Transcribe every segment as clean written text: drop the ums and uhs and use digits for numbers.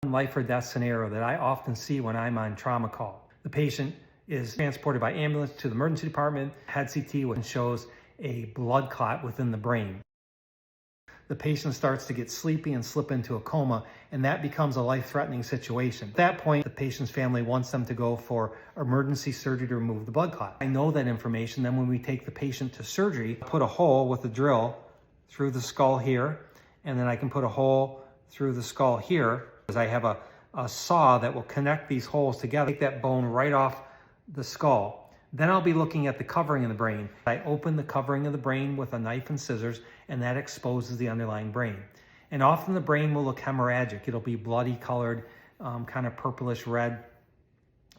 Life or death scenario that I often see when I'm on trauma call. The patient is transported by ambulance to the emergency department, head CT, which shows a blood clot within the brain. The patient starts to get sleepy and slip into a coma, and that becomes a life-threatening situation. At that point, the patient's family wants them to go for emergency surgery to remove the blood clot. I know that information. Then when we take the patient to surgery, put a hole with a drill through the skull here, and then I can put a hole through the skull here. I have a saw that will connect these holes together, take that bone right off the skull. Then I'll be looking at the covering of the brain. I open the covering of the brain with a knife and scissors, and that exposes the underlying brain. And often the brain will look hemorrhagic. It'll be bloody colored, kind of purplish red,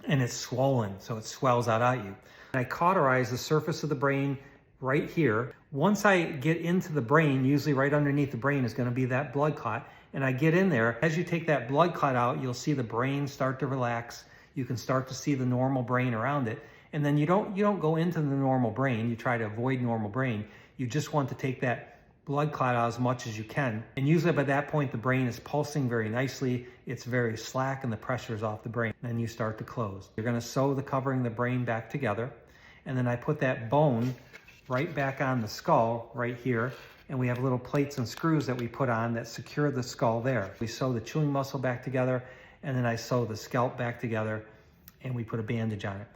and it's swollen, so it swells out at you. And I cauterize the surface of the brain right here. Once I get into the brain, usually right underneath the brain is going to be that blood clot, and I get in there. As you take that blood clot out, you'll see the brain start to relax. You can start to see the normal brain around it. And then you don't go into the normal brain. You try to avoid normal brain. You just want to take that blood clot out as much as you can. And usually by that point, the brain is pulsing very nicely. It's very slack and the pressure is off the brain. Then you start to close. You're going to sew the covering of the brain back together. And then I put that bone right back on the skull right here. And we have little plates and screws that we put on that secure the skull there. We sew the chewing muscle back together, and then I sew the scalp back together, and we put a bandage on it.